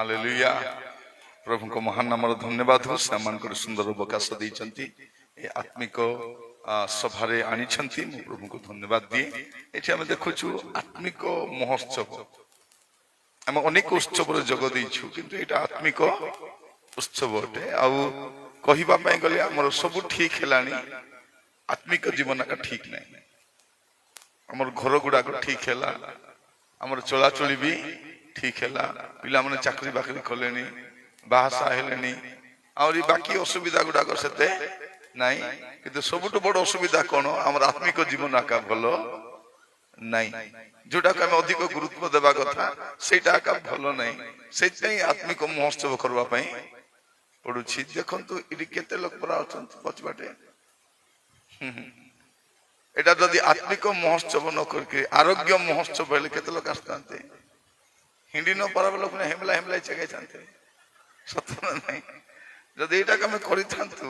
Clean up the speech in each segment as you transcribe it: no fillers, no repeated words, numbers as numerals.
Hallelujah प्रभु को महान नाम धन्यवाद हो से सुंदर अवकाश देइछंती ए आत्मिक सभारे आनी प्रभु को धन्यवाद दिए ये आम देखु आत्मिक महोत्सव आम अनेक उत्सव जोग देइछु किंतु एटा आत्मिक उत्सव अटे आउ गले आमर सब ठीक हेलानी आत्मिक जीवन का ठीक नहीं आमर घर गुड़ाक ठीक है आमर चलाचली भी ठीक है पिला माने चाकरी बाकरी कले बाहासा हेले आहरी बाकी असुविधा गुड़ाक से नाई किंतु सबुठ बड़ असुविधा कौन आमर आत्मिक जीवन आका भल नाई जोटा को अधिक गुरुत्व देवा कथा सेटा आका भल नाई से आत्मिक महोत्सव करबा पई पड़ुछि देखंतु इडी केते लोक परा अछंत पछबाटे एटा जदि आत्मिक महोत्सव न करके आरोग्य महोत्सव हेले केते लोक आस्तांते हिंदी न पारा लोक ने हेमला हेमला चगे जानते सत्य नहीं जदि एटा हम करि थांतु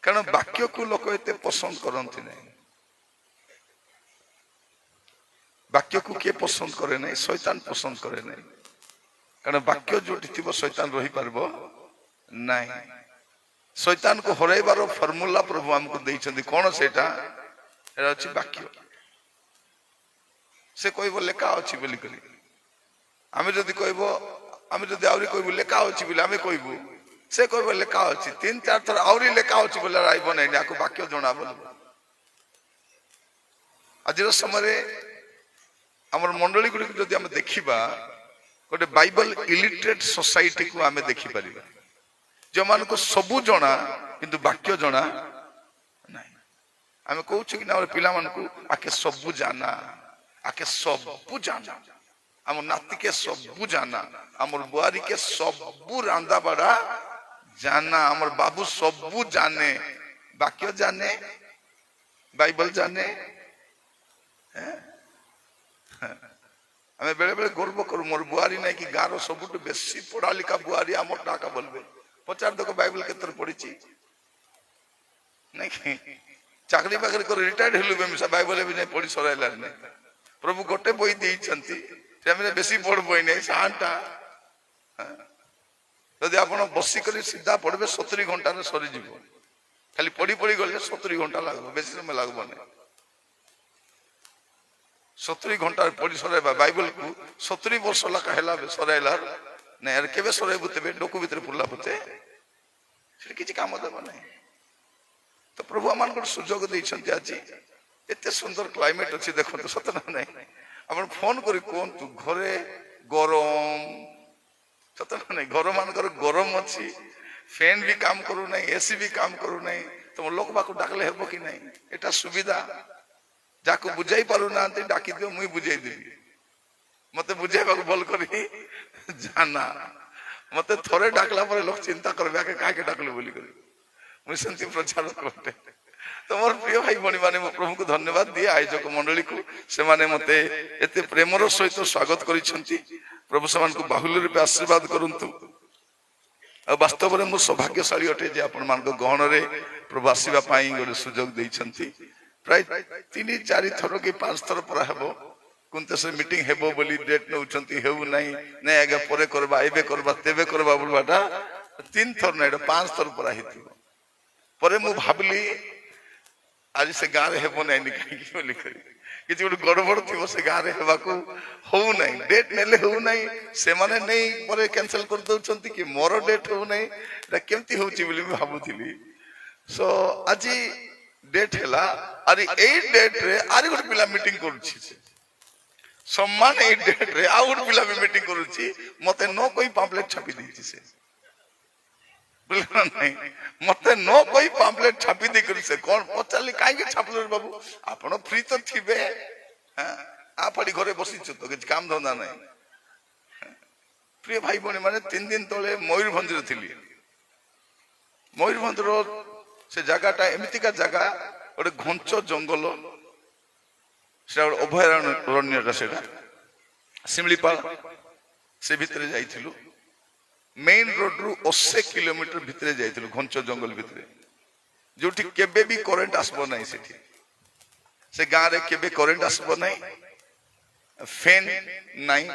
कारण वाक्य को लोक एते पसंद करंती नहीं वाक्य को के पसंद करे नहीं शैतान पसंद करे नहीं कारण वाक्य जोटी थिबो शैतान रही परबो नहीं शैतान को हरैबार फॉर्मूला प्रभु हमको देइछंती कोन सेटा एरा अछि वाक्य से कहबो लेखा अछि बोली करी आमे जदि कहबो आमे जदि आउरी कहबो लेखा अछि बोली आमे कहबो से कहबो लेखा अछि तीन चार थर आउरी लेखा अछि बोली आइबो नै आको वाक्य जणाबो आजिर समय हमर मंडली गुडी जदि हम देखिबा गोटे बाइबल इलिटरेट सोसाइटी को आमे देखि परिबा जो मान को सबू जना किंतु वाक्य जना नहीं आमे कहू कि ना पिला मान को आके सबू जाना आके सबू जाना आम नाती के सबू जाना आमर बुआरी के सबू रांदा बड़ा जाना आमर बाबू सबू जाने वाक्य जाने बाइबल जाने आमे बेले बेले गर्व करू मोर बुआरी नहीं कि गारो सबुठ बेसी पढ़ा लिखा बुआरी आमर टाका बोलबे पचार देखो बाइबल के तरफ पढ़ी नहीं चाकरी बाकरी कर रिटायर्ड हेलु बेमिसा बाइबल भी नहीं पढ़ी सराइला नहीं प्रभु गोटे बही देइछंती सेमे बेसी पढ़ बही नहीं सानटा यदि आपण बसी कर सीधा पढ़बे 70 घंटा रे सरी जीवो खाली पढ़ी पढ़ी गले 70 घंटा लागबो बेसी समय लागबो नहीं 70 घंटा पढ़ी सराइबा बाइबल को 70 वर्ष लका हेला सराइला नहीं यार केबे सराइबो तेबे डोकु भितर पुरला पते से किछि काम देबो नहीं तो प्रभु आमान को सुजोग देइछंती आज एते सुंदर क्लाइमेट अछि देखो तो सत नहीं अपन फोन करी कोन तू घरे गरम सत नहीं घर मान कर गरम अछि फैन भी काम करू नहीं एसी भी काम करू नहीं तुम लोक बाको डाकले हेबो कि नहीं एटा सुविधा जाको बुझाई पारु नांती डाकी दियो मुई बुझाई देबी मते बुझाइबा को बोल करी जाना मते थोड़े डाकला पर लोग चिंता करबे के काहे के डाकले बोली करी मुई संति प्रचार करते तो मोर प्रिय भाई बणी माने प्रभु को धन्यवाद दिए आयोजक मंडली को से माने मते एते प्रेमर सहित स्वागत करिसंती प्रभु समान को बाहुल्य रूपे आशीर्वाद करंतु आ वास्तव में मु सौभाग्यशाली अटे जे आपण मान को गहन रे प्रभु आसीबा पाई गोटे सुजोग देइछंती प्राय 3-4 थर के 5 थर पर हेबो कुंते से मीटिंग हेबो बोली डेट नउछंती हेउ नहीं नै आगे परे करबा एबे करबा तेबे करबा बोलबाटा 3 थर नै 5 थर पर हिथिबो परे मु भाबली आज से गाँ रे हेबो नै निकाई बोली करी किछि गोटे गड़बड़ थिबो से गाँ रे हेबा को हो नै डेट नेले हो नै से माने नै परे कैंसिल कर दउछंती कि मोर डेट हो नै एटा केमती होची बोली मैं भाबुथिली सो आज डेट हैला अरे ए डेट रे आरे गोटे पिला मीटिंग करूछि सम्मान ए डेट रे आ गोटे पिला मीटिंग करूछि मते नो कोई पैम्पलेट छापी देछि से बोलना नहीं मते नो कोई पैम्पलेट छापी दे करी से कोन पचाली काहे के छापलो रे बाबू आपण फ्री तो थिबे हां आ पड़ी घरे बसी छ तो के काम धंदा नहीं प्रिय भाई बणी माने 3 दिन तले मयूरभंज रे थिली मयूरभंज रो से जगहटा एमिति का जगह ओटे घंचो जंगल से अभयारण्य सेटा सिमलीपाल से भितरे जाइथिलु मेन रोड रु 80 किलोमीटर भितरे जाइथिलु घंचो जंगल भितरे जोठी केबे भी करंट आसबो नाही सेठी से गाँ रे केबे करंट आसबो नाही फैन नाही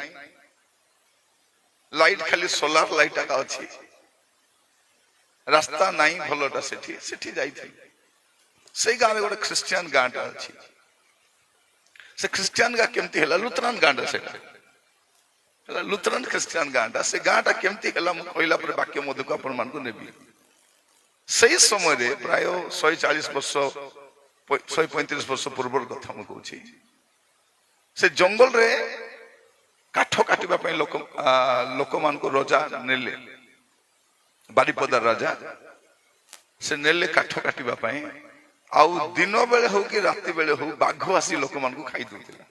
লাইট খালি সোলার লাইট আকা ଅଛି রাস্তা নাই ভলটা সেଠି সেଠି ଯାଇଥିଲି সেই গাঁরে ଗୋଟେ ଖ୍ରୀଷ୍ଟିଆନ ଗାଁଟା ଅଛି ସେ ଖ୍ରୀଷ୍ଟିଆନ ଗାଁ କେମିତି ହେଲା ଲୁଥରାନ ଗାଁଟା ସେଟା ହେଲା ଲୁଥରାନ ଖ୍ରୀଷ୍ଟିଆନ ଗାଁଟା ସେ ଗାଁଟା କେମିତି ହେଲା ମୁଁ କହିଲା ପରେ ବାକ୍ୟ ମଧ୍ୟକୁ ଆପଣମାନଙ୍କୁ ନେବି ସେହି ସମୟରେ ପ୍ରାୟ 140 ବର୍ଷ 135 ବର୍ଷ ପୂର୍ବର କଥା ମୁଁ କହୁଛି ସେ ଜଙ୍ଗଲରେ କାଠ କାଟିବା ପାଇଁ ଲୋକମାନଙ୍କୁ ରଜା ନେଲେ ବାରିପଦା ରାଜା ସେ ନେଲେ କାଠ କାଟିବା ପାଇଁ ଆଉ ଦିନ ବେଳେ ହଉ କି ରାତି ବେଳେ ହଉ ବାଘ ଆସି ଲୋକମାନଙ୍କୁ ଖାଇ ଦଉଥିଲା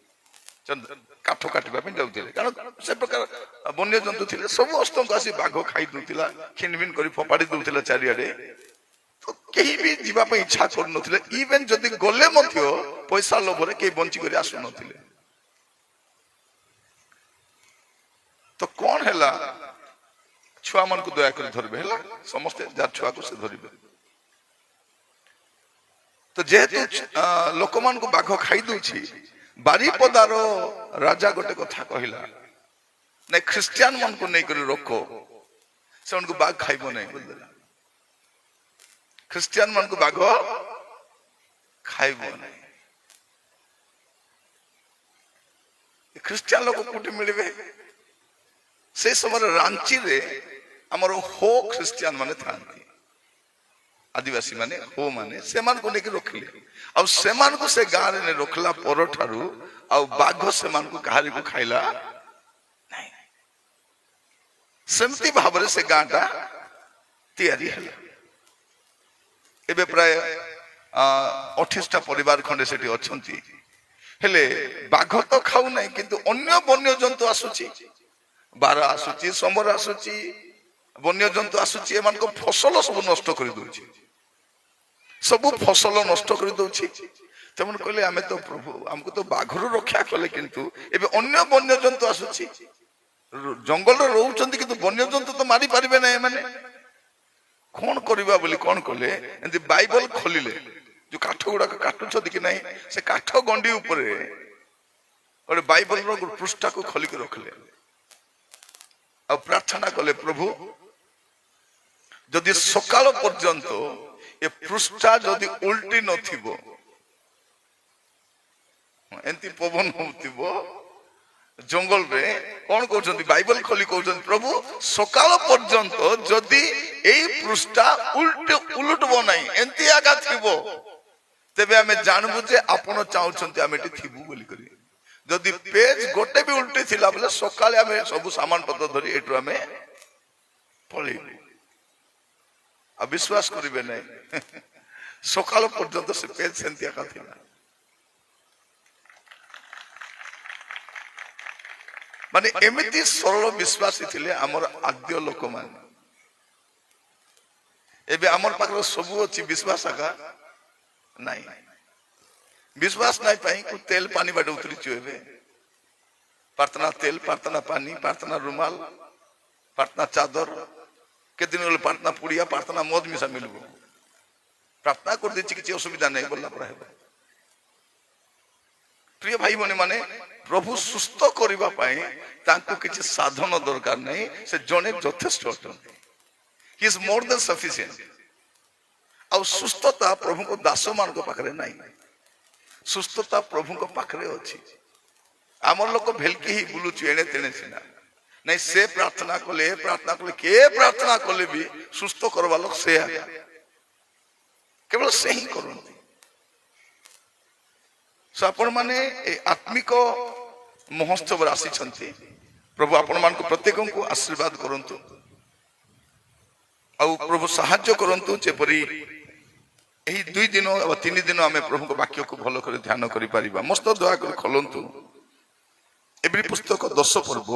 କାଠ କାଟିବା ପାଇଁ ଯାଉଥିଲେ କାରଣ ସେ ପ୍ରକାର ବନ୍ୟଜନ୍ତୁ ଥିଲେ ସବୁ ଅସ୍ତଙ୍କୁ ଆସି ବାଘ ଖାଇ ଦଉଥିଲା ଖିନଭିନ କରି ଫୋପାଡ଼ି ଦଉଥିଲା ଚାରିଆଡେ କେହି ବି ଯିବା ପାଇଁ ଇଚ୍ଛା କରୁନଥିଲେ ଇଭେନ ଯଦି ଗଲେ ମଧ୍ୟ ପଇସା ଲୋଭରେ କେହି ବଞ୍ଚିକରି ଆସୁନଥିଲେ ତ କଣ ହେଲା ଛୁଆ ମାନଙ୍କୁ ଦୟାକରି ଧରିବେ ହେଲା ସମସ୍ତେ ଯାର ଛୁଆକୁ ସେ ଧରିବେ ତ ଯେହେତୁ ଲୋକମାନଙ୍କୁ ବାଘ ଖାଇ ଦଉଛି ବାରିପଦାର ରାଜା ଗୋଟେ କଥା କହିଲା ନାଇଁ ଖ୍ରୀଷ୍ଟିଆନ ମାନଙ୍କୁ ନେଇକରି ରୋକ ସେମାନଙ୍କୁ ବାଘ ଖାଇବ ନାହିଁ ବୋଲିଦେଲା ଖ୍ରୀଷ୍ଟିଆନ ମାନଙ୍କୁ ବାଘ ଖାଇବ ନାହିଁ ଖ୍ରୀଷ୍ଟିଆନ ଲୋକ କୋଉଠି ମିଳିବେ ସେ ସମୟରେ ରାଞ୍ଚିରେ ଆମର ହୋ ଖ୍ରୀଷ୍ଟିଆନ ମାନେ ଥାନ୍ତି ଆଦିବାସୀ ମାନେ ହୋ ମାନେ ସେମାନଙ୍କୁ ନେଇକି ରଖିଲେ ଆଉ ସେମାନଙ୍କୁ ସେ ଗାଁରେ ରଖିଲା ପରଠାରୁ ଆଉ ବାଘ ସେମାନଙ୍କୁ କାହାରିକୁ ଖାଇଲା ନାହିଁ ସେମିତି ଭାବରେ ସେ ଗାଁଟା ତିଆରି ହେଲା ଏବେ ପ୍ରାୟ 28ଟା ପରିବାର ଖଣ୍ଡେ ସେଠି ଅଛନ୍ତି ହେଲେ ବାଘ ତ ଖାଉ ନାହିଁ କିନ୍ତୁ ଅନ୍ୟ ବନ୍ୟଜନ୍ତୁ ଆସୁଛି ବାର ଆସୁଛି ସମର ଆସୁଛି ବନ୍ୟଜନ୍ତୁ ଆସୁଛି ଏମାନଙ୍କ ଫସଲ ସବୁ ନଷ୍ଟ କରିଦଉଛି ସବୁ ଫସଲ ନଷ୍ଟ କରିଦଉଛି ସେମାନେ କହିଲେ ଆମେ ତ ପ୍ରଭୁ ଆମକୁ ତ ବାଘରୁ ରକ୍ଷା କଲେ କିନ୍ତୁ ଏବେ ଅନ୍ୟ ବନ୍ୟଜନ୍ତୁ ଆସୁଛି ଜଙ୍ଗଲରେ ରହୁଛନ୍ତି କିନ୍ତୁ ବନ୍ୟଜନ୍ତୁ ତ ମାରି ପାରିବେ ନାହିଁ ଏମାନେ କଣ କରିବା ବୋଲି କଣ କଲେ ଏମିତି ବାଇବଲ ଖୋଲିଲେ ଯୋଉ କାଠ ଗୁଡାକ କାଟୁଛନ୍ତି କି ନାହିଁ ସେ କାଠ ଗଣ୍ଡି ଉପରେ ଗୋଟେ ବାଇବଲର ଗୋଟେ ପୃଷ୍ଠାକୁ ଖୋଲିକି ରଖିଲେ ଆଉ ପ୍ରାର୍ଥନା କଲେ ପ୍ରଭୁ ଯଦି ସକାଳ ପର୍ଯ୍ୟନ୍ତ ଏ ପୃଷ୍ଠା ଯଦି ଉଲ୍ଟି ନଥିବ ଏମିତି ପବନ ହଉଥିବ ଜଙ୍ଗଲରେ କଣ କହୁଛନ୍ତି ବାଇବଲ ଖୋଲି କହୁଛନ୍ତି ପ୍ରଭୁ ସକାଳ ପର୍ଯ୍ୟନ୍ତ ଯଦି ଏଇ ପୃଷ୍ଠା ଉଲଟିବ ନାହିଁ ଏମିତି ଆଗା ଥିବ ତେବେ ଆମେ ଜାଣିବୁ ଯେ ଆପଣ ଚାହୁଁଛନ୍ତି ଆମେ ଏଠି ଥିବୁ ବୋଲି କରି ଯଦି ପେଜ ଗୋଟେ ବି ଉଲ୍ଟି ଥିଲା ବୋଲେ ସକାଳେ ଆମେ ସବୁ ସାମାନ ପତ୍ର ଧରି ଏଠୁ ଆମେ ପଳେଇବୁ ଆଉ ବିଶ୍ୱାସ କରିବେ ନାହିଁ ସକାଳ ପର୍ଯ୍ୟନ୍ତ ସେ ପେଜ ସେମିତି ଆକା ଥିଲା ମାନେ ଏମିତି ସରଳ ବିଶ୍ୱାସୀ ଥିଲେ ଆମର ଆଦ୍ୟ ଲୋକମାନେ ଏବେ ଆମର ପାଖରେ ସବୁ ଅଛି ବିଶ୍ୱାସ ଆକା ନାହିଁ विश्वास नहीं पाई को तेल पानी बाटे उतरी चुए प्रार्थना तेल प्रार्थना पानी प्रार्थना रुमाल प्रार्थना चादर के दिन प्रार्थना पुड़िया प्रार्थना मद मिशा मिलबो प्रार्थना कर दी किसी असुविधा नहीं बोलना पड़ा है प्रिय भाई बने माने प्रभु सुस्थ करबा पाए तांको किसी साधन दरकार नहीं से जने यथेष्ट अटंती he is more than sufficient आ सुस्थता प्रभु को दास मान को पाखरे नहीं सुस्थता प्रभु को पाखरे अछि आमर लोक भेलकी ही बुलुची एने तेने सिना नहीं से प्रार्थना कले के प्रार्थना कले भी सुस्थ करवा लोक से केवल से ही करती सो आपण माने आत्मिक महोत्सव आसी प्रभु आपण मान को प्रत्येक को आशीर्वाद करंतु आ प्रभु साहाय्य करंतु जेपरी यही 2 दिन और 3 दिन आम प्रभु को वाक्य को भल कर ध्यान करि परिबा मस्त दया कर खोलंतु एवरी पुस्तक 10 पर्व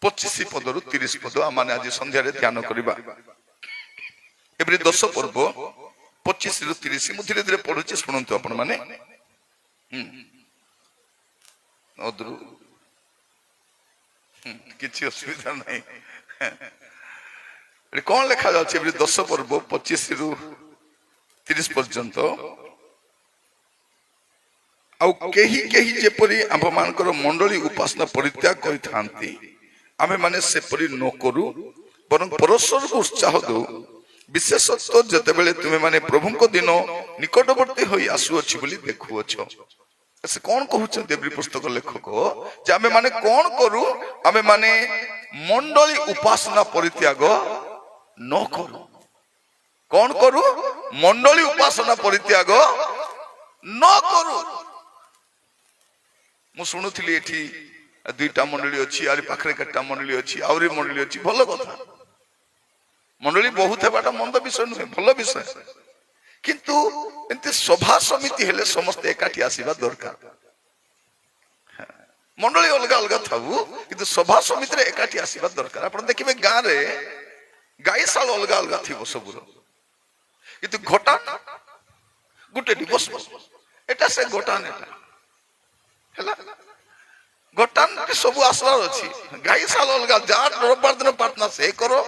25 पद रु 30 पद आमाने आज संध्या रे ध्यान करिबा एवरी 10 पर्व 25 रु 30 मु धीरे धीरे पढुची सुनंतु आपण माने अद्रु किछि असुविधा नहीं कौन लिखा जाच्छे एवरी 10 पर्व 25 रु 30 पर्यंत आउ केही केही जेपरी आम मानकर मंडली उपासना परित्याग करिथांती आमे माने सेपरी न करू बरं परस्पर को उत्साह दो विशेषतः जेतेबेले तुमे माने प्रभु को दिन निकटवर्ती होई आसुअछि बोली देखुअछ। से कौन कहउछ देवरी पुस्तक लेखक जे आमे माने कौन करू आमे माने मंडली उपासना परित्याग न करू। कौन करू मंडली उपासना परित्याग न करू। मु सुनुथिली एठी दुईटा मंडली अच्छी आरी पाखरे केटा मंडली अच्छी आवरी मंडली अच्छी भल कथा मंडली बहुत हेबाटा मंद विषय नुहे भल विषय किंतु एंते सभा समिति हेले समस्त एकाठी आसीबा दरकार। मंडली अलग अलग थाबू किंतु सभा समिति रे एकाठी आसीबा दरकार। आपण देखिबे गां रे गायशाल अलग अलग थिबो सबुर किंतु घटान गुटे दिवस एटा से घटान एटा हैला घटान के सब आसलार अच्छी गायशाल अलग जा रविवार दिन प्रार्थना से करो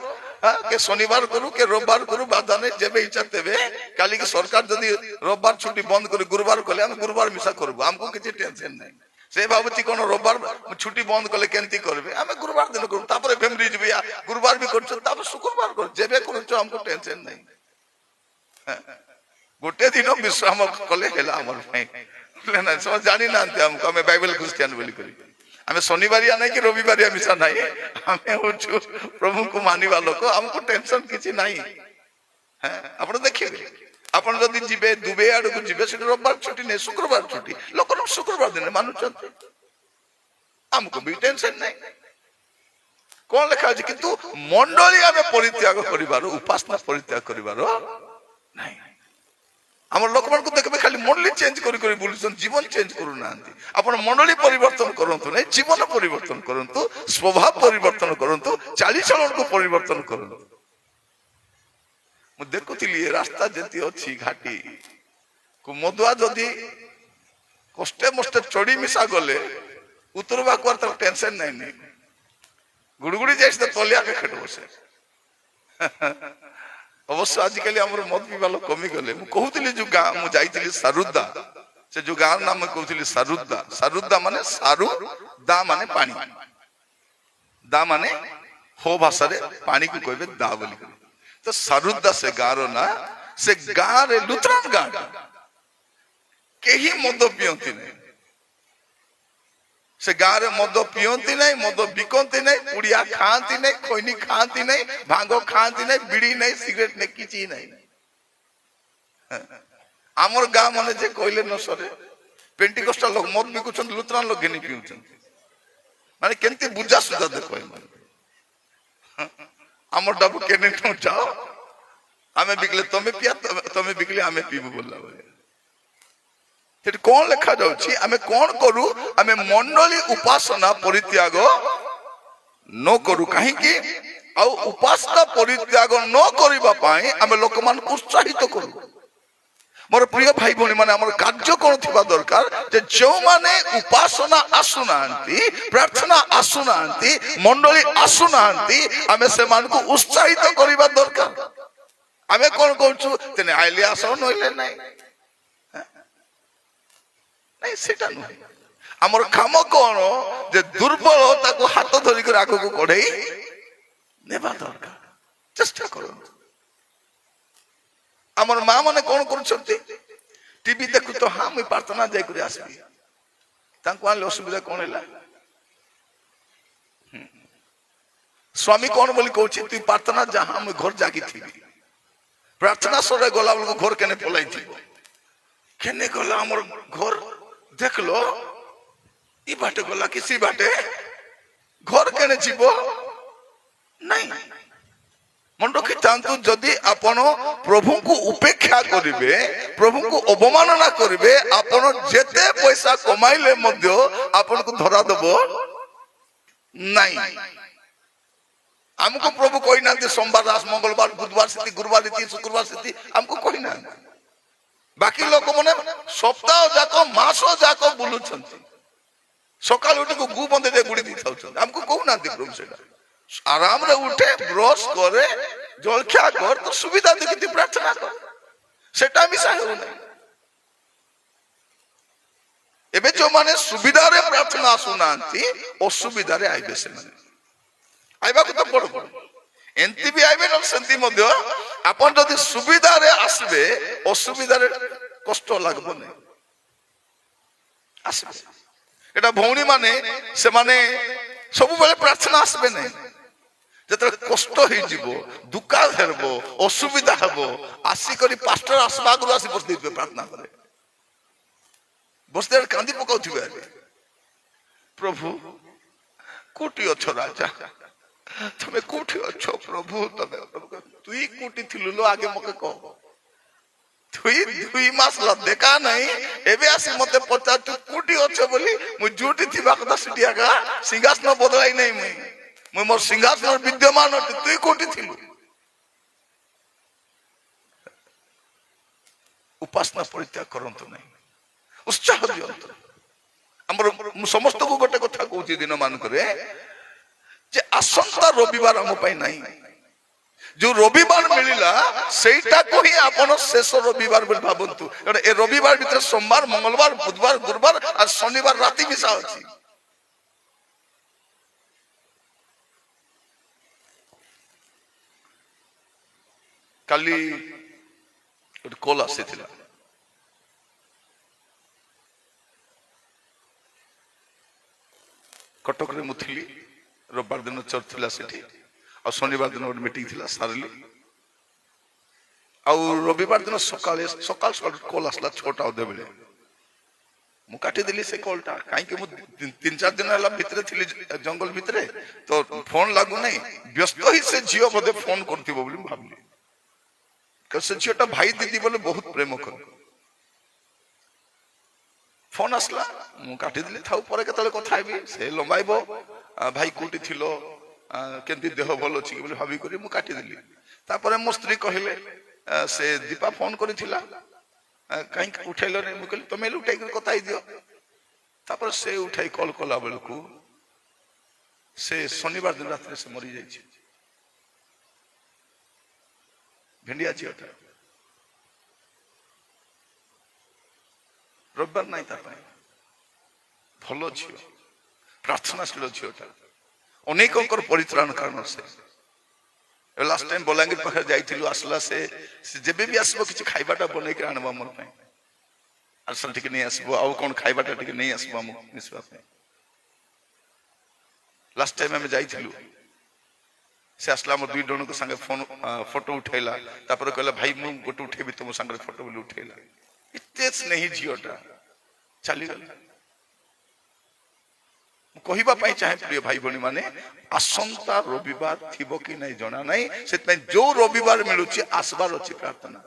के शनिवार करू के रविवार करू बाधा नहीं जेबे इच्छा तेबे काली के सरकार जदी रविवार छुट्टी बंद करे गुरुवार कले हम गुरुवार मिसा करबो हमको किछि टेंशन नहीं। से भाबुची कोन रविवार छुट्टी बंद कले केंती करबे हम गुरुवार दिन करू तापर फेमरी जबे गुरुवार भी करछ तापर शुक्रवार कर जेबे करछ हमको टेंशन नहीं। गोटे दिन विश्राम कले हेला हमर भाई ना समझ जानी ना हमको हमें बाइबल क्रिश्चियन बोली करी हमें शनिवारिया नहीं कि रविवारिया मिसा नहीं हमें होचु प्रभु को मानिबा लोक हमको टेंशन किछि नहीं। आपण देखिबे आपण जदी जिबे दुबे आड़ को जिबे से रविवार छुट्टी नहीं शुक्रवार छुट्टी लोक शुक्रवार दिन मानुचंती हमको भी टेंशन नहीं। कौन लिखा अछि किंतु मंडली हमें परित्याग करिबारो उपासना परित्याग करिबारो नहीं। आम लोक मान को देखबे खाली मंडली चेंज करी करी बोलुछन जीवन चेंज करू नांती। आपण मंडली परिवर्तन करंतु नहीं जीवन परिवर्तन करंतु स्वभाव परिवर्तन करंतु चालीचलन को परिवर्तन करंतु। मु देखुथिली ए रास्ता जेती अछि घाटी को मदुआ जदी कष्टे मष्टे चढ़ी मिसा गले उतरबा को तर टेंशन नहीं नहीं गुड़गुड़ी जाइस त तलिया के खेट बसे। अवश्य आजिकल आम मद पीवा लोग कमी गले कहूली जो गाँ मु जाइली सारुदा से जो गाँव नाम कहूली सारुदा सारुदा माने सारु दा माने पानी दा माने हो भाषा रे पानी को कहबे दा बोली तो सारुदा से गाँव ना से गाँ रे लुथरान गाँ केही मद पियंती नहीं से गाँव रे मद पियंती नहीं मद बिकंती नहीं पुड़िया खाती नहीं खैनी खाती नहीं भांग खाती नहीं बीड़ी नहीं सिगरेट नहीं किसी नहीं। आमर गाँ माने जे कहले न सरे पेंटिकोस्टाल लोग मद बिकुछन लुथरान लोग घेनी पिउछन माने केनती बुझा सुझा देखो आमर डाबू केने न जाओ आमे बिकले तमे पिया तमे बिकले आमे पीबू बोलला बोले। कौन लिखा जाउछि आमे कौन करू आमे मंडली उपासना परित्याग न करू कहीं कि आ उपासना परित्याग न करिबा पाई आमे लोक मान उत्साहित करू। मोर प्रिय भाई भौणी माने हमर कार्य कोन थिबा दरकार जे जो माने उपासना आसुनांती प्रार्थना आसुनांती मंडली आसुनांती आमे से मान को उत्साहित करिबा दरकार। आमे कोन कहछु तने आइले आसो नइले नहीं नहीं सेटा नुहे आमर काम कौन जे दुर्बल ताको हाथ धरी कर आगो को कढई नेबा दरकार चेष्टा करो। आमर मां माने कौन करूछंती टीवी देखु तो हां मैं प्रार्थना जाय कर आसबी तांको आले असुविधा कौन हैला स्वामी कौन बोली कहछि तू प्रार्थना जहां मैं घर जागी थी प्रार्थना सरे गला घर केने पलाई थी केने गला हमर घर देख लो ई बाटे गला किसी बाटे घर केने जीवो नहीं मन रखी तांतु जदि आपण प्रभु को उपेक्षा करिवे प्रभु को अवमानना करिवे आपण जेते पैसा कमाइले मध्य आपण को धरा देबो नहीं। हमको प्रभु कोई ना सोमवार रास मंगलवार बुधवार से गुरुवार रीति शुक्रवार से हमको कोई ना बाकी लोक मैंने सप्ताह जाक मास जाक बुलूं सका उठी को गु बंदे दे गुड़ी दी हमको कहूना प्रभु से आराम रे उठे ब्रश करे जलखिया कर तो सुविधा देखी प्रार्थना कर सेटा मिसा हो नहीं। एबे जो माने सुविधा रे प्रार्थना आसुनांती असुविधा रे आइबे से माने ଆଇବାକୁ ତ ପଡିବ, ଏମିତି ବି ଆଇବେ ନହେଲେ ସେମିତି ମଧ୍ୟ। ଆପଣ ଯଦି ସୁବିଧାରେ ଆସିବେ ଅସୁବିଧାରେ କଷ୍ଟ ଲାଗିବନି, ଆସିବେ। ଏଟା ଭଉଣୀ ମାନେ ସେମାନେ ସବୁବେଳେ ପ୍ରାର୍ଥନା ଆସିବେ ନାହିଁ, ଯେତେବେଳେ କଷ୍ଟ ହେଇଯିବ, ଦୁଃଖ ହେବ, ଅସୁବିଧା ହେବ, ଆସିକରି ପାଷ୍ଟର ଆସିବା ଆଗରୁ ଆସି ବସି ଦେଇଥିବେ ପ୍ରାର୍ଥନା করে, ବସିଦେବେ କାନ୍ଦି ପକାଉଥିବେ, ପ୍ରଭୁ କୋଉଠି ଅଛ ରାଜା, ତମେ କୋଉଠି ଅଛ ପ୍ରଭୁ, ତମେ ତୁଇ କୋଉଠି ଥିଲୁ ଲୋ ଆଗେ ମତେ କହ, তুই 2 মাস লা দেখা নাই, এবে আসি মতে পচার তুই কোটি অছ বলি মুই জুটি থিবা কথা সিটি আগা সিংহাসন বদলাই নাই, মুই মোর সিংহাসন বিদ্যমান অছি, তুই কোটি থিলু। উপাসনা পরিত্যাগ করন্তু নাই, উৎসাহ দিয়ন্তু। আমার সমস্তকে গোটে কথা কହୁଛି দিন ମାନଙ୍କରେ যে আসন্তা রবিবার ଆମ ପାଇଁ ନାହିଁ, जो रविवार मिलला ସେଇଟାକୁ ହିଁ ଆପଣ ଶେଷ ରବିବାର ବୋଲି ଭାବନ୍ତୁ। ଏ ରବିବାର ଭିତରେ सोमवार मंगलवार बुधवार गुरुवार और शनिवार राति मिशा ଅଛି। କାଲି ଗୋଟେ କଲ୍ ଆସିଥିଲା, କଟକରେ ମୁଁ ଥିଲି, ରବିବାର ଦିନ ଚର୍ଚ୍ଚ ଥିଲା ସେଠି, ଆଉ ଶନିବାର ଦିନ ଗୋଟେ ମିଟିଂ ଥିଲା ସାରିଲି, ଆଉ ରବିବାର ଦିନ ସକାଳ କଲ୍ ଆସିଲା 6ଟା ଅଧେ ବେଳେ। ମୁଁ କାଟିଦେଲି ସେ କଲ୍ଟା, କାହିଁକି ମୁଁ 3-4 ଦିନ ହେଲା ଭିତରେ ଥିଲି ଜଙ୍ଗଲ ଭିତରେ, ତ ଫୋନ ଲାଗୁନାହିଁ, ବ୍ୟସ୍ତ ହିଁ ସେ ଝିଅ ବୋଧେ ଫୋନ କରୁଥିବ ବୋଲି ମୁଁ ଭାବିଲି, ସେ ଝିଅଟା ଭାଇ ଦିଦି ବୋଲେ ବହୁତ ପ୍ରେମ କରେ। ଫୋନ ଆସିଲା, ମୁଁ କାଟିଦେଲି, ଥାଉ ପରେ କେତେବେଳେ କଥା ହେବି, ସେ ଲମ୍ବାଇବ, ଭାଇ କୋଉଠି ଥିଲ, କେମିତି ଦେହ ଭଲ ଅଛି ବୋଲି ଭାବି କରି ମୁଁ କାଟିଦେଲି। ତାପରେ ମୋ ସ୍ତ୍ରୀ କହିଲେ ସେ ଦୀପା ଫୋନ କରିଥିଲା କାହିଁକି ଉଠେଇଲ ନାହିଁ, ମୁଁ କହିଲି ତମେ ଉଠାଇକି କଥା ହେଇଦିଅ। ତାପରେ ସେ ଉଠାଇ କଲ୍ କଲା ବେଳକୁ ସେ ଶନିବାର ଦିନ ରାତିରେ ସେ ମରିଯାଇଛି, ଭେଣ୍ଡିଆ ଝିଅଟା, ରବିବାର ନାହିଁ ତା ପାଇଁ, ଭଲ ଝିଅ, ପ୍ରାର୍ଥନାଶୀଳ ଝିଅଟା, ଅନେକଙ୍କର ପରିତ୍ରାଣ କାରଣ ସେ। ଲାଷ୍ଟ ଟାଇମ ବଲାଙ୍ଗୀର ପାଖରେ ଯାଇଥିଲୁ, ଆସିଲା ସେ ଯେବେ ବି ଆସିବ କିଛି ଖାଇବାଟା ବନେଇକି ଆଣିବ ଆମର ପାଇଁ, ଆରସନ ଟିକେ ନେଇ ଆସିବ, ଆଉ କଣ ଖାଇବାଟା ଟିକେ ନେଇ ଆସିବ ଆମକୁ ମିଶିବା ପାଇଁ। ଲାଷ୍ଟ ଟାଇମ ଆମେ ଯାଇଥିଲୁ, ସେ ଆସିଲା, ଆମ 2 ଜଣଙ୍କ ସାଙ୍ଗେ ଫଟୋ ଉଠେଇଲା, ତାପରେ କହିଲା ଭାଇ ମୁଁ ଗୋଟେ ଉଠେଇବି ତମ ସାଙ୍ଗରେ ଫଟୋ ବୋଲି ଉଠେଇଲା। ଏତେ ସ୍ନେହୀ ଝିଅଟା ଚାଲିଗଲା। କହିବା ପାଇଁ ଚାହେଁ ପ୍ରିୟ ଭାଇ ଭଉଣୀ ମାନେ, ଆସନ୍ତା ରବିବାର ଥିବ କି ନାହିଁ ଜଣା ନାହିଁ, ସେଥିପାଇଁ ଯୋଉ ରବିବାର ମିଳୁଛି ଆସିବାର ଅଛି ପ୍ରାର୍ଥନା।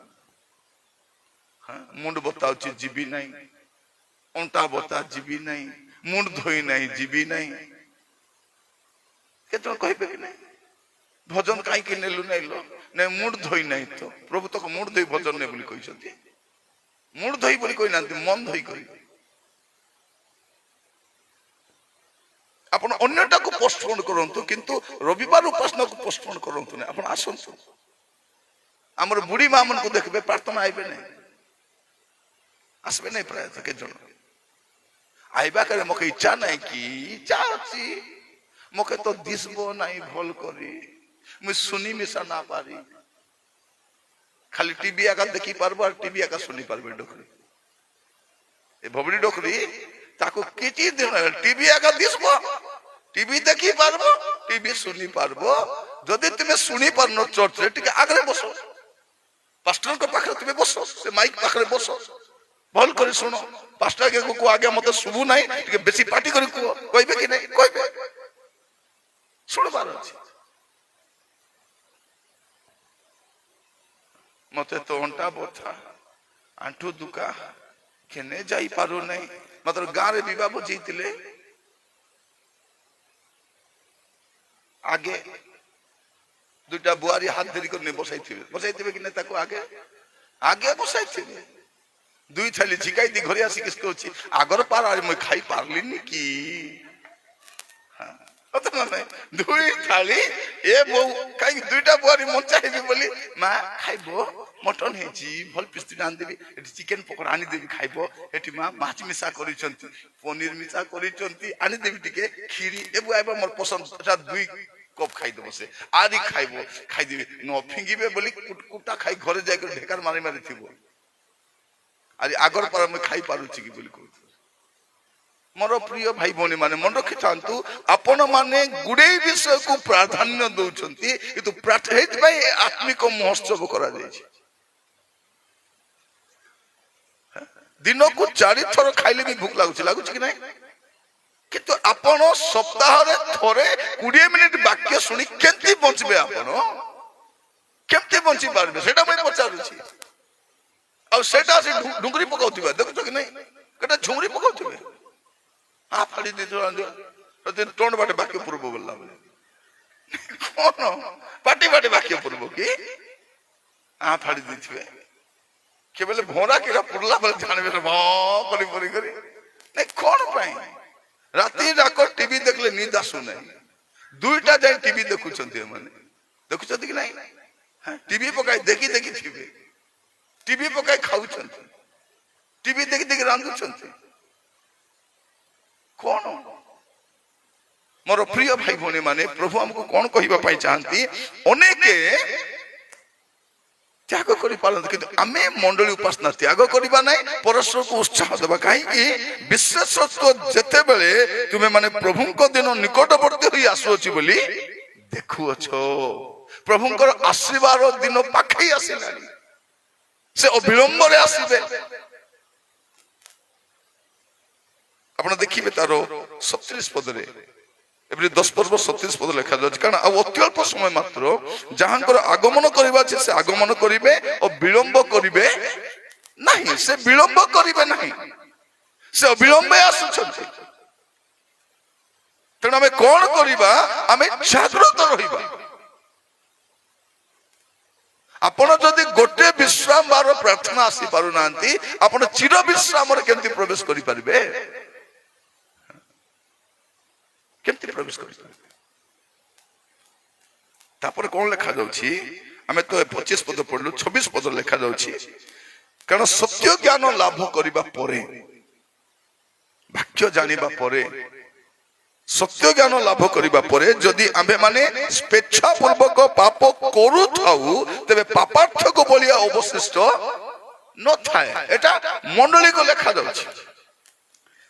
ମୁଣ୍ଡ ବତାଉଛି ଯିବି ନାହିଁ, ଅଣ୍ଟା ବତା ଯିବି ନାହିଁ, ମୁଣ୍ଡ ଧୋଇ ନାହିଁ ଯିବି ନାହିଁ। କେତେ ଜଣ କହିବେ କି ନାହିଁ ଭଜନ କାହିଁକି ନେଲୁ ନାଇଁଲ, ନାଇଁ ମୁଣ୍ଡ ଧୋଇ ନାହିଁ ତ, ପ୍ରଭୁ ତକ ମୁଣ୍ଡ ଧୋଇ ଭଜନ ନେ ବୋଲି କହିଛନ୍ତି, ମୁଣ୍ଡ ଧୋଇ ବୋଲି କହିନାହାନ୍ତି, ମନ ଧୋଇ କରି। ଆପଣ ଅନ୍ୟଟାକୁ ପୋଷ୍ଟପୋନ କରନ୍ତୁ, କିନ୍ତୁ ରବିବାର ଉପାସନାକୁ ପୋଷ୍ଟପୋନ କରନ୍ତୁ ନାହିଁ। ଆପଣ ଆସନ୍ତୁ, ଆମର ବୁଢୀ ମା ମାନଙ୍କୁ ଦେଖିବେ ପ୍ରାର୍ଥନା ଆଇବେ ନାହିଁ, আসবে নাই প্রায় থেকে জন আইবা করে মকে ইচ্ছা নাই কি ইচ্ছা আছে মকে তো দিসব নাই ভল করি মুই শুনি মিশা না পারি খালি টিভি আকা দেখি পারবো আর টিভি আকা শুনি পারবে ডোকরি এ ভবড়ি ডোকরি তাকু কিচি দিন টিভি আকা দিসব টিভি দেখি পারবো টিভি শুনি পারবো যদি তুমি শুনি পারনো চর্চে টিকে আগে বসো পাস্টর কে পাখরে তুমি বসো সে মাইক পাখরে বসো भल कर सुनो पास्टर के को आगे मत शुभु नहीं टिके बेसी पार्टी करी को कहबे कि नहीं कहबे सुनबार अछि मते तो अंटा बोथा आंठू दुका केने जाई पारो नहीं मतलब गां रे विवाह बजैतिले आगे दुटा बुआरी हाथ धरी कर ने बसाइथिबे कि नहीं ताको आगे आगे बसाइथिबे दुई थाली झिकाई दी घरे आसी किसको अछि आगर पार आरे मैं खाई पारलिनी की हां अतना नहीं दुई थाली ए बो काई दुईटा बुआरी मंचा हेबी बोली मा खाइबो मटन हेची भल पिस्ती आन देबी एटी चिकन पकोड़ा आनी देबी खाइबो एटी मा माछ मिसा करिसंती पनीर मिसा करिसंती आनी देबी टिके खीरी एबो आइबा मोर पसंद एटा दुई कप खाईदेव से आदि खाइब खाईदेवी न फिंगिबे बोली कुटा खाई घरे जाकर ढेकार मारी मारी थी आज आगर पर मैं खाई पारुची कि बोली कहू मोर प्रिय भाई भौणी माने मन रखि थांतु आपण माने गुडे विषय को प्राधान्य दउछंती किंतु प्राथमिक भाई आत्मिक महोत्सव करा जाय छै दिन को 4 थर खाइले भी भूख लागु कि नहीं किंतु आपण सप्ताह रे थरे 20 मिनिट वाक्य सुनी केंती बंचबे आपण केंती बंची पारबे सेटा मैं पचारु छी आ सेटा से डुंगरी पकाउथिबे देखो कि नहीं केटा झुंगरी पकाउथिबे आ फाड़ी दे तो टोन बाटे वाक्य पूर्व बोलला कौन पाटी बाटे वाक्य पूर्व की आ फाड़ी देथिबे के बोले भोरा केरा पुरला बोले जानबे रे करी परी करी नहीं कौन पाई राती जाको टीवी देखले नींद आसु नहीं दुईटा जाय टीवी देखुचंती माने देखुचंती कि नहीं हां टीवी पकाई देखी देखी थिबे टीवी पकाई खाउचंती टीवी देखी देखी रांधुचंती कौन मोर प्रिय भाई भौणी माने प्रभु हमको कौन कहबा पाई चाहती अनेके त्याग करि पालन किंतु आमे मंडली उपासना त्याग करिबा नै परस्पर को उत्साह देबा काहे कि विशेषत्व जते बेले तुमे माने प्रभु को दिन निकटवर्ती होई आसुछि बोली देखु अछो प्रभु को आशीर्वाद दिन पाखै आसिलानी से अविलंब रे आसीबे आपण देखिबे तारो 37 पद रे एबरी 10 पर्व 37 पद लिखा जाय कारण अत्यल्प समय मात्र जहांकर आगमन करबा छै से आगमन करिवे और विलंब करिवे नहीं से विलंब करिवे नहीं से अविलंब आसुछथि तेना हमें कोन करिबा हमें जागृत रहिबा आपण जदि गोटे विश्राम बार प्रार्थना आसी पारु नांती आपण चिर विश्राम रे केमति प्रवेश करि परिबे केमति प्रवेश कर तापर कौन लिखा जाउछि हमें तो 25 पद पढ़लु 26 पद लिखा जाउछि कारण सत्य ज्ञान लाभ करिबा परे वाक्य जानिबा परे सत्य ज्ञान लाभ करिबा परे जदि आमे माने स्वेच्छा पूर्वक पाप करू थाउ तबे पापार्थ को बोलिया अवशिष्ट न थाए एटा मंडली को लिखा जाउछि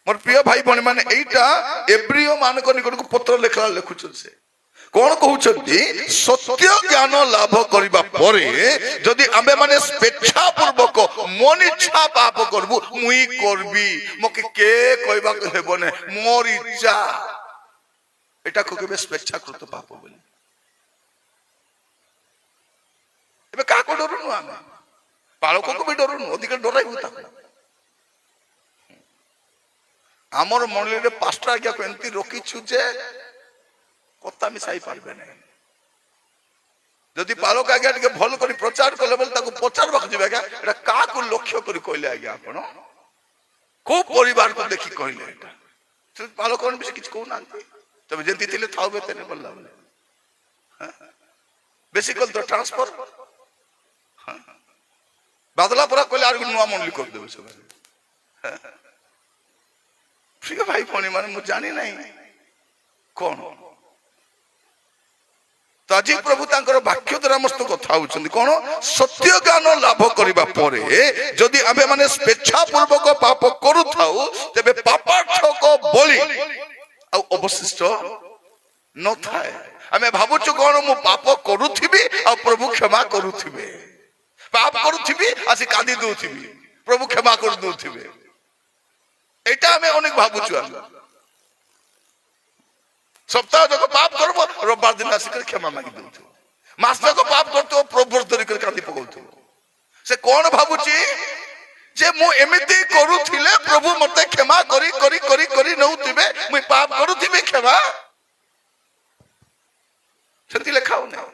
मोर प्रिय भाई भौणी माने एटा एब्रियो मानक निकट को पत्र लेखला लेखुछन से कोन कहउछंती सत्य ज्ञान लाभ करिबा परे जदि आमे माने स्वेच्छा पूर्वक मन इच्छा पाप करबु मुई करबी मके के कहबा को हेबो ने मोर इच्छा एटा को केबे स्वेच्छाकृत पाप बोली एबे का को डरुनु आमे पालक को भी डरुनु अधिक डराइबु ताको आमर मंडली रे पास्टर आज्ञा को एंती रोकी छु जे कत्ता मिसाई पारबे नै जदि पालक आज्ञा के भल करी प्रचार करले बोल ताको प्रचार बक जिबे का एटा का को लक्ष्य करी कहले आज्ञा आपण को परिवार को देखि कहले एटा से पालक कोन बिसे किछ को नांती तबे जेंती थिले थाउबे तेने बोलला बोले बेसी कल तो ट्रांसफर बादला पूरा कहले आर नुवा मंडली कर देबे सब प्रिय भाई भौणी माने मु जानि नहीं कौन तो आज प्रभु तांकर वाक्य द्वारा मस्त कथा होउछन कौन सत्य ज्ञान लाभ करिबा परे जदि आमे माने स्वेच्छा पूर्वक पाप करू थाउ तबे पापार्थ को बोली आ अवशिष्ट न थाए आमे भाबुछु कौन मु पाप करूथिबी आ प्रभु क्षमा करूथिबे पाप करूथिबी आसी कांदी दोथिबी प्रभु क्षमा कर दोथिबे एटा हमें अनेक भाबुछु सप्ताह जको पाप करबो रविवार दिन आसी कर क्षमा मांगी दउछु मास जको पाप करतो प्रभु धरि कर कांदी पकौछु से कोन भाबुची जे मु एमिति करूथिले प्रभु मते क्षमा करी करी करी करी नउतिबे मु पाप करूथिबे क्षमा सेति लेखाउ नै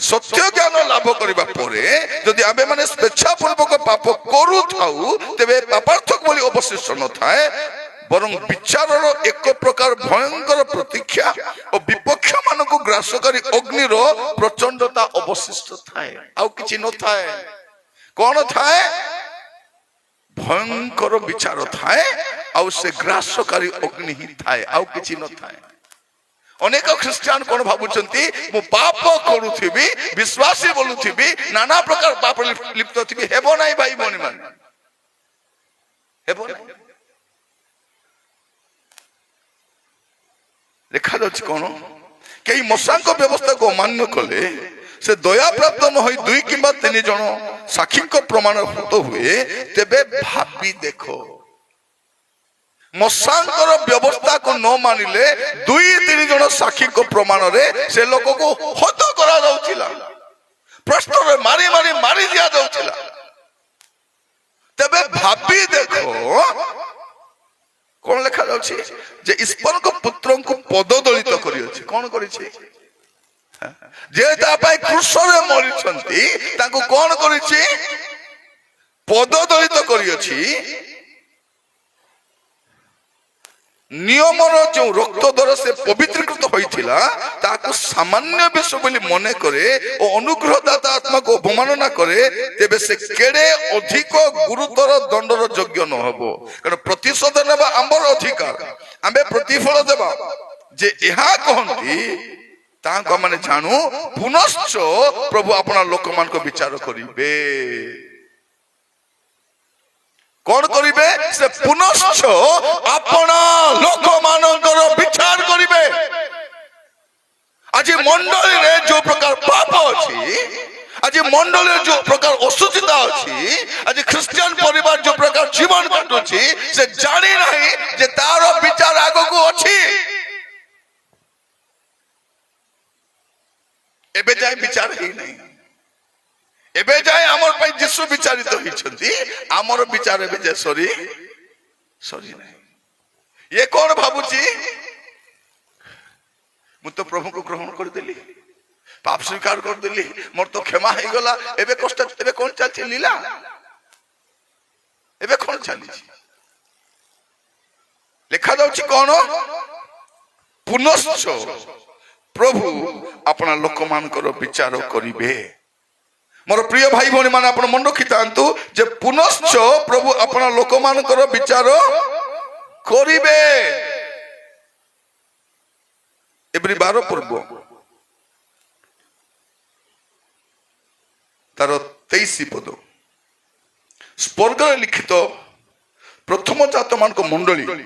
सत्य ज्ञान लाभ करिबा परे जदि आमे माने स्वेच्छा पूर्वक पाप करू थाउ तबे पापार्थक बोली अवशिष्ट न थाए बरं विचारर एक प्रकार भयंकर प्रतीक्षा और विपक्ष मान को ग्रासकारी अग्निर प्रचंडता अवशिष्ट थाए आउ किछि न थाए कौन थाए भयंकर विचार थाए आउ से ग्रासकारी अग्नि ही थाए आउ किछि न थाए अनेक ख्रिस्टियान कौन भावुंती मु पाप करुथिबी विश्वासी बोलुथिबी नाना प्रकार पाप लिप्त थिबी हेबो नाही भाई भौणी मान हेबो नाही देखा जाउछि कोन कई मशांक व्यवस्था को अमान्य कले से दया प्राप्त न होई दुई किंबा तीन जन साक्षी को प्रमाण हत हुए तेबे भाबी देखो मशांकर व्यवस्था को न मानिले दुई तीन जन साक्षी को प्रमाण रे से लोक को हत करा जाउथिला प्रश्न रे मारी मारी मारी दिया जाउथिला तेबे भाबी देखो कौन लिखा जाउछि जे ईश्वर को पुत्र को पद दलित करी अछि कौन करी छी जे ता पाई क्रूस रे मरिछंती ताको कौन करी छी पद दलित करी अछि नियमर जो रक्त द्वारा से पवित्रीकृत होइथिला ताको सामान्य विषय बोली मने करे ओ अनुग्रह दाता आत्मा को अवमानना करे तेबे से केड़े अधिक गुरुतर दंडर योग्य न हबो कारण प्रतिशोध नेबा आंबर अधिकार आंबे प्रतिफल देबा जे एहा कहंती ताको माने जानू पुनश्च प्रभु अपना लोक मान को विचार करिबे कौन करिबे से पुनश्च अपना लोक मानकर विचार करिबे आज मंडली रे जो प्रकार पाप अछि आज मंडली रे जो प्रकार अशुचिता अछि आज क्रिश्चियन परिवार जो प्रकार जीवन काटुछि से जानि नाही जे तार विचार आगो को अछि एबे जाय विचार ही नहीं एबे जाय हमर पई यीशु विचारित होइछंती हमर विचार एबे जे सॉरी नहीं ये कौन भाबुची मु तो प्रभु को ग्रहण कर देली पाप स्वीकार कर देली मोर तो क्षमा हो गला एबे कष्ट एबे कौन चलछि लीला एबे कौन चली लिखा जाउछि कौन पुनश्च प्रभु अपना लोक मानकर विचार करिबे मोर प्रिय भाई भौणी मान आपण मन रखि तांतु जे पुनश्च प्रभु अपना लोक मानकर विचार करिबे एब्री 12 पूर्व तार 23 पद स्वर्ग लिखित प्रथम जात मान को मंडली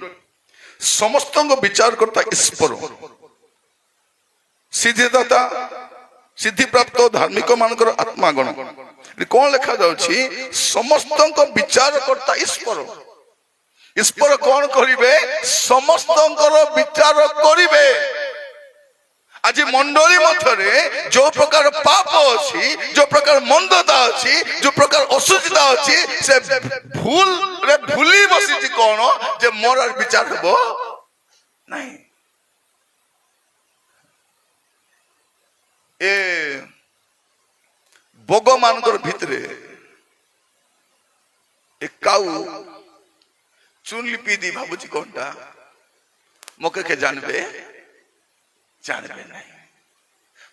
समस्त विचार करता ईश्वर सिद्धिदाता सिद्धि प्राप्त धार्मिक मानकर आत्मागण कौन लिखा जाउछि समस्त विचार करता ईश्वर ईश्वर कौन करिवे समस्त विचार करिवे आज मंडली मध्य जो प्रकार पाप अछि जो प्रकार मंदता अछि जो प्रकार अशुचिता अछि से भूल रे भूली बसिछि कौन जे मोर विचार हबो नहीं ए बोग मानकर भितरे एक काऊ चुन लिपि दी भाबुची कोनटा मोके के जानबे नहीं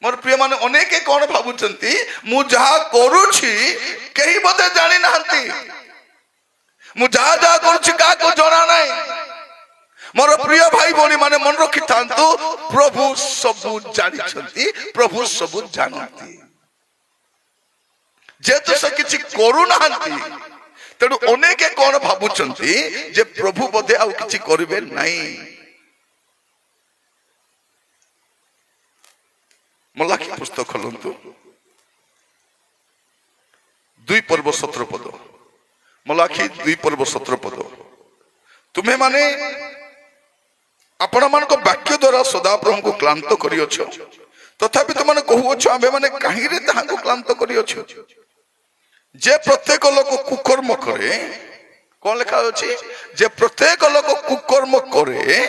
मोर प्रिय माने अनेके कोन भाबुचंती मु जहा करूछि केही बते जानि नाहंती मु जहा जहा करूछि का को जणा नाही मोर प्रिय भाई भौणी माने मन रखि थांतु प्रभु सबु जानिछंती प्रभु सबु जानंती जेतु से किछि करू नाहंती तेनु अनेके कोन भाबुचंती जे प्रभु बोधे आउ किछि करिवे नाही मलाखी पुस्तक खोलंतु 2 पर्व 17 पद मलाखी 2 पर्व 17 पद तुम्हें माने आपण मान को वाक्य द्वारा सदा प्रभु को क्लांत करियछ तथापि तुम कहूछ आमे माने काहे रे ताहा को क्लांत करियछ जे प्रत्येक लोक कुकर्म करे कौन लिखा अछि जे प्रत्येक लोक कुकर्म करे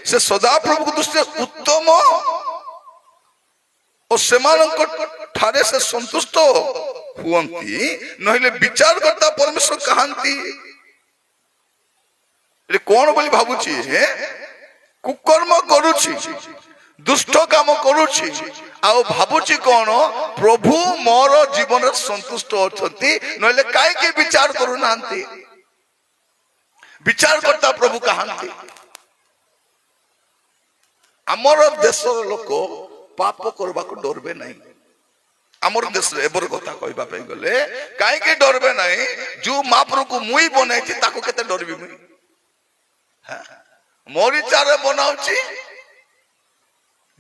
से सदा प्रभु को दृष्टि उत्तम और सेमानक ठारे से संतुष्ट हुअंती नहिले विचार करता परमेश्वर कहांती रे कौन बोली भाबुची हे कुकर्म करुछि दुष्ट काम करुछि आउ भाबुची कौन प्रभु मोर जीवन संतुष्ट अछंती नहिले काहे के विचार करू नांती विचार करता प्रभु कहांती ଆମର ଦେଶର ଲୋକ ପାପ କରିବାକୁ ଡରବେ ନାହିଁ। ଆମର ଦେଶରେ ଏବେର କଥା କହିବା ପାଇଁ ଗଲେ କାହିଁକି ଡରବେ ନାହିଁ? ଯୋଉ ମହାପ୍ରଭୁକୁ ମୁଇଁ ବନେଇଛି ତାକୁ କେତେ ଡରବି ମୁଇଁ? ମରିଚାରେ ବନାଉଛି,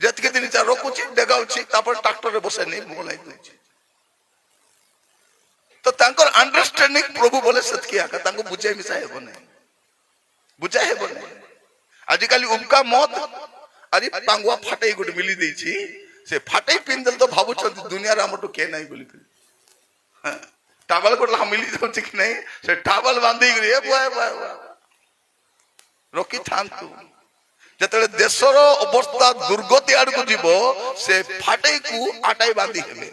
ଯେତିକି ଦିନ ଚା ରଖୁଛି ଡେଗାଉଛି, ତାପରେ ଟ୍ରାକ୍ଟରରେ ବସେଇ ନେଇ ବନାଇ ଦଉଛି। ତ ତାଙ୍କର ଅଣ୍ଡରଷ୍ଟାଣ୍ଡିଂ ପ୍ରଭୁ ବୋଲେ ସେତିକି ଆକା, ତାଙ୍କୁ ବୁଝାଇ ମିଶା ହେବ ନାହିଁ, ବୁଝାଇ ହେବ ନାହିଁ। ଆଜିକାଲି ଉମକା ମତ ଆଜି ପାଙ୍ଗୁଆ ଫାଟେଇ ଗୋଟେ ମିଲି ଦେଇଛି, ସେ ଫାଟେଇ ପିନ୍ଧିଦେଲେ ତ ଭାବୁଛନ୍ତି ଦୁନିଆରେ ଆମଠୁ କିଏ ନାହିଁ ବୋଲି। ଟାବଲ ଗୋଟେ ମିଲି ଯାଉଛି କି ନାହିଁ, ସେ ଟାବଲ ବାନ୍ଧିକିରି ରଖିଥାନ୍ତୁ। ଯେତେବେଳେ ଦେଶର ଅବସ୍ଥା ଦୁର୍ଗତି ଆଡକୁ ଯିବ, ସେ ଫାଟେଇକୁ ଆଟାଇ ବାନ୍ଧି ହେବେ,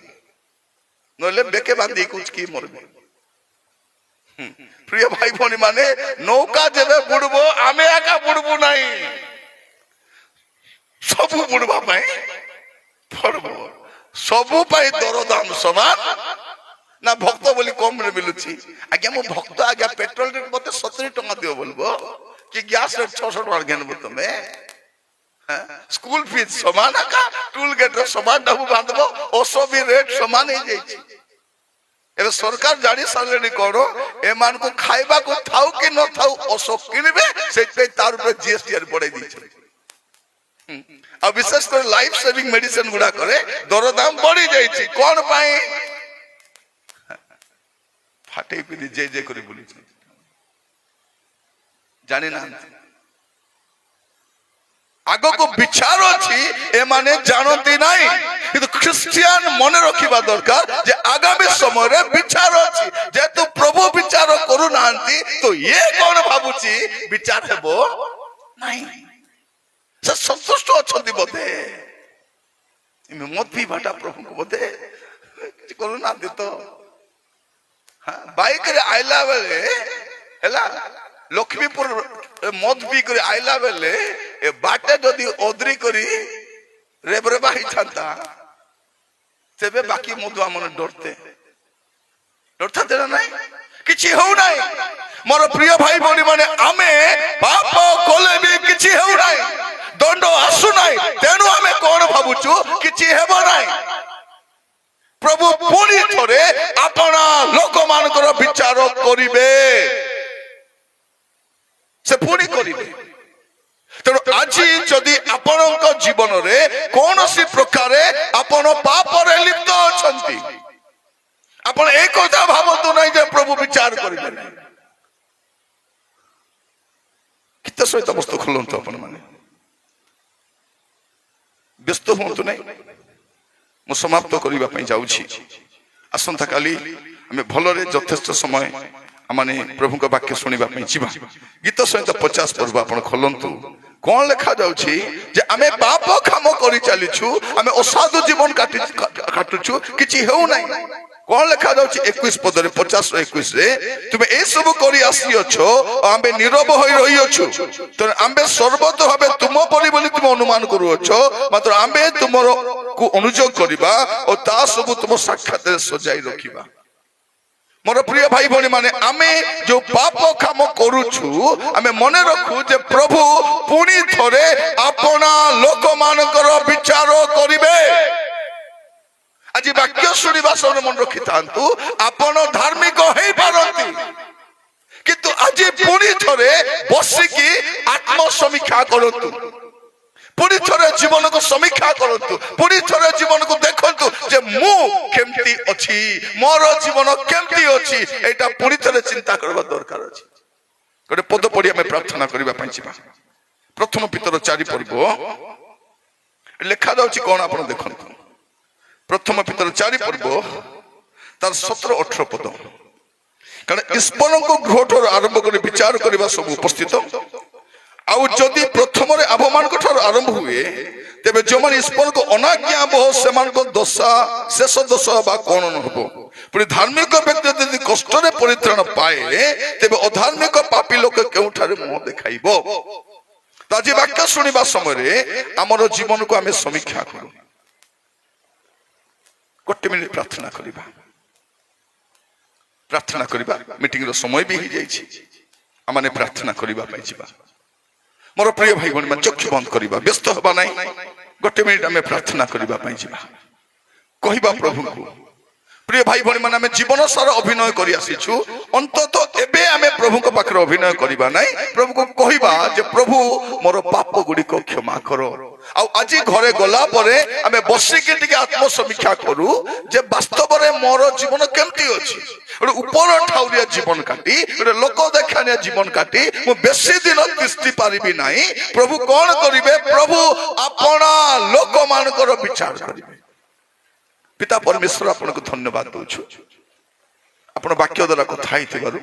ନହେଲେ ବେକେ ବାନ୍ଧି କି ମରବେ। ପ୍ରିୟ ଭାଇ ଭଉଣୀ ମାନେ, ନୌକା ଯେବେ ବୁଡବ ଆମେ ଏକା ବୁଡବୁ ନାହିଁ, ସବୁ ବୁଡବା ପାଇଁ ପଡବ। ସବୁ ପାଇଁ ଦରଦାମ ସମାନ ନା? ଭକ୍ତ ବୋଲି କମ ରେ ମିଳୁଛି? ଆଜ୍ଞା ମୁଁ ଭକ୍ତ, ଆଜ୍ଞା ପେଟ୍ରୋଲ ରେଟ୍ ମତେ 70 ଟଙ୍କା ଦିଅ ବୋଲବ କି ଗ୍ୟାସ ରେଟ୍ 600 ଟଙ୍କା ଘେନବ ତମେ? ସ୍କୁଲ ଫିସ୍ ସମାନ ଏକା, ଟୁଲ ଗେଟ୍ ରେ ସମାନ ଡାବୁ ବାନ୍ଧବ, ଓସବି ରେଟ୍ ସମାନ ହେଇଯାଇଛି। ଏବେ ସରକାର ଜାଣି ସାରିଲେଣି କଣ, ଏମାନଙ୍କୁ ଖାଇବାକୁ ଥାଉ କି ନଥାଉ ଓଷ କିଣିବେ, ସେଇଥିପାଇଁ ତାର ଉପରେ ଜିଏସଟି ବଢାଇ ଦେଇଛନ୍ତି। ଆଉ ବିଶେଷ କରି ଲାଇଫ ସେଭିଂ ମେଡିସିନ ଗୁଡାକରେ ଦରଦାମ ବଢି ଯାଇଛି। କଣ ପାଇଁ? ଫାଟେଇ ପିନ୍ଧି ଯେ କରି ବୁଲିଛନ୍ତି, ଜାଣିନାହାନ୍ତି। ଆଗକୁ ବିଚାର ଅଛି, ଏମାନେ ଜାଣନ୍ତି ନାହିଁ। କିନ୍ତୁ ଖ୍ରୀଷ୍ଟିଆନ ମନେ ରଖିବା ଦରକାର ଯେ ଆଗାମୀ ସମୟରେ ବିଚାର ଅଛି। ଯେହେତୁ ପ୍ରଭୁ ବିଚାର କରୁନାହାନ୍ତି, ତ ଇଏ କଣ ଭାବୁଛି ବିଚାର ହେବ ନାହିଁ। ସେ ସନ୍ତୁଷ୍ଟ ଅଛନ୍ତି ବୋଧେ, ମଦ ପିଇବାଟା ପ୍ରଭୁଙ୍କୁ ବୋଧେ କିଛି କରୁନାହାନ୍ତି। ତ ବାଇକରେ ଆଇଲା ବେଳେ ହେଲା, ଲକ୍ଷ୍ମୀପୁର ମଦ ପିଇ କରି ଆଇଲା ବେଳେ ଏ ବାଟେ ଯଦି ଅଦ୍ରି କରି ରେବରେବା ହେଇଥାନ୍ତା, ତେବେ ବାକି ମଦୁଆ ମାନେ ଡରଥାନ୍ତେ ନା ନାହିଁ? କିଛି ହଉନାହିଁ। ମୋର ପ୍ରିୟ ଭାଇ ଭଉଣୀ ମାନେ, ଆମେ ପାପ କଲେ ବି କିଛି ହେଉନାହିଁ, ଦଣ୍ଡ ଆସୁନାହିଁ। ତେଣୁ ଆମେ କଣ ଭାବୁଛୁ, କିଛି ହେବ ନାହିଁ। ପ୍ରଭୁ ପୁଣି ଥରେ ଆପଣା ଲୋକମାନଙ୍କର ବିଚାର କରିବେ, ସେ ପୁଣି କରିବେ। ତେଣୁ ଆଜି ଯଦି ଆପଣଙ୍କ ଜୀବନରେ କୌଣସି ପ୍ରକାରେ ଆପଣ ପାପରେ ଲିପ୍ତ ଅଛନ୍ତି, ଆପଣ ଏ କଥା ଭାବନ୍ତୁ ନାହିଁ ଯେ ପ୍ରଭୁ ବିଚାର କରିବେ ନାହିଁ। ଗୀତ ସହିତ ବସ୍ତୁ ଖୋଲନ୍ତୁ, ଆପଣ ମାନେ ବ୍ୟସ୍ତ ହୁଅନ୍ତୁ ନାହିଁ। ମୁଁ ସମାପ୍ତ କରିବା ପାଇଁ ଯାଉଛି। ଆସନ୍ତା କାଲି ଆମେ ଭଲରେ ଯଥେଷ୍ଟ ସମୟ ଆମେ ପ୍ରଭୁଙ୍କ ବାକ୍ୟ ଶୁଣିବା ପାଇଁ ଯିବା। ଗୀତ ସହିତ 50 ପର୍ବ ଆପଣ ଖୋଲନ୍ତୁ। କଣ ଲେଖା ଯାଉଛି ଯେ ଆମେ ପାପ କାମ କରି ଚାଲିଛୁ, ଆମେ ଅସାଧୁ ଜୀବନ କାଟୁଛୁ, କିଛି ହେଉନାହିଁ। କଣ ଲେଖା ଯାଉଛି 21 ପଦରେ, 50-21 ରେ, ତୁମେ ଏସବୁ କରି ଆସିଅଛ, ଆମେ ନୀରବ ହୋଇ ରହିଅଛୁ। ତେଣୁ ଆମେ ସର୍ବତ ଭାବେ ତୁମ ପରି ବୋଲି ତୁମେ ଅନୁମାନ କରୁଅଛ, ମାତ୍ର ଆମେ ତୁମର କୁ ଅନୁଯୋଗ କରିବା ଓ ତା ସବୁ ତୁମ ସାକ୍ଷାତରେ ସଜାଇ ରଖିବା। ମୋର ପ୍ରିୟ ଭାଇ ଭଉଣୀ ମାନେ, ଆମେ ଯୋଉ ପାପ କାମ କରୁଛୁ, ଆମେ ମନେ ରଖୁ ଯେ ପ୍ରଭୁ ପୁଣି ଥରେ ଆପଣା ଲୋକମାନଙ୍କର ବିଚାର କରିବେ। ଆଜି ବାକ୍ୟ ଶୁଣିବା ସମୟରେ ମନେ ରଖିଥାନ୍ତୁ, ଆପଣ ଧାର୍ମିକ ହେଇପାରନ୍ତି, କିନ୍ତୁ ଆଜି ପୁଣି ଥରେ ବସିକି ଆତ୍ମ ସମୀକ୍ଷା କରନ୍ତୁ। ପୁଣି ଥରେ ଜୀବନକୁ ସମୀକ୍ଷା କରନ୍ତୁ। ପୁଣି ଥରେ ଜୀବନକୁ ଦେଖନ୍ତୁ ଯେ ମୁଁ କେମିତି ଅଛି, ମୋର ଜୀବନ କେମିତି ଅଛି, ଏଇଟା ପୁଣି ଥରେ ଚିନ୍ତା କରିବା ଦରକାର ଅଛି। ଗୋଟେ ପଦ ପଢି ଆମେ ପ୍ରାର୍ଥନା କରିବା ପାଇଁ ଯିବା। ପ୍ରଥମ ପିତର 4 ପର୍ବ ଲେଖା ଯାଉଛି କଣ ଆପଣ ଦେଖନ୍ତୁ। ପ୍ରଥମ ପିତର 4 ପର୍ବ ତାର 17-18 ପଦ। କାରଣ ଈଶ୍ୱରଙ୍କ ଗୃହଠାରୁ ଆରମ୍ଭ କରି ବିଚାର କରିବା ସବୁ ଉପସ୍ଥିତ। ଆଉ ଯଦି ପ୍ରଥମରେ ଆମ୍ଭମାନଙ୍କ ଠାରୁ ଆରମ୍ଭ ହୁଏ, ତେବେ ଯେଉଁମାନେ ଈଶ୍ୱରଙ୍କ ଅନାଜ୍ଞା ବହ ସେମାନଙ୍କ ଦଶା ଶେଷ ଦୋଷ ବା କଣ ନ ହବ। ପୁଣି ଧାର୍ମିକ ବ୍ୟକ୍ତି ଯଦି କଷ୍ଟରେ ପରିତ୍ରାଣ ପାଏ, ତେବେ ଅଧାର୍ମିକ ପାପୀ ଲୋକ କେଉଁଠାରେ ମୁହଁ ଦେଖାଇବ। ତ ଆଜି ବାକ୍ୟ ଶୁଣିବା ସମୟରେ ଆମର ଜୀବନକୁ ଆମେ ସମୀକ୍ଷା କରୁ। ଗୋଟେ ମିନିଟ ପ୍ରାର୍ଥନା କରିବା। ପ୍ରାର୍ଥନା କରିବା, ମିଟିଂର ସମୟ ବି ହେଇଯାଇଛି। ଆମେ ପ୍ରାର୍ଥନା କରିବା ପାଇଁ ଯିବା। मोर प्रिय भाई भौणी माने चक्षु बंद करिबा व्यस्त हबा नाही गोटे मिनिट आमे प्रार्थना करिबा पई जिबा कहिबा प्रभु को प्रिय भाई भौणी माने आमे जीवन सारा अभिनय करि आसीछु अंतत एबे आमे प्रभु को पाखर अभिनय करिबा नाही प्रभु को कहिबा जे प्रभु मोर पाप गुडी को क्षमा करो आ आज घरे गला परे आमे बसी के टिके आत्म समीक्षा करू जे वास्तव रे मोर जीवन केमती अछि ओडे ऊपर ठाउरिया जीवन काटी ओडे लोक देखानिया जीवन काटी मु बेसी दिन तिस्ती पारिबी नाही प्रभु कोन करिवे प्रभु आपना लोक मानकर विचार करिवे पिता परमेश्वर आपन को धन्यवाद दउछु आपन वाक्य द्वारा कथा हिथिबारु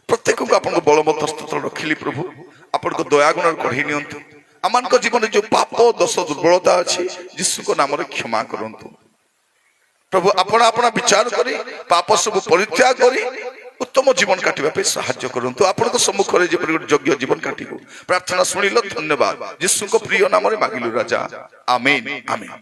प्रत्येक को आपन को बलवत्त स्तोत्र रखिली प्रभु आपन को दया गुण कढी नियंतु आमान को जीवन जो पाप दोष दुर्बलता अछि यीशु को नाम रे क्षमा करंतु प्रभु आपन आपन विचार करी पाप सब परित्याग करी उत्तम जीवन काटिबा पे सहाय्य करंतु आपन को सम्मुख रे जे योग्य जीवन काटिबो प्रार्थना सुनिलो धन्यवाद यीशु को प्रिय नाम रे मागिलु राजा आमीन आमीन।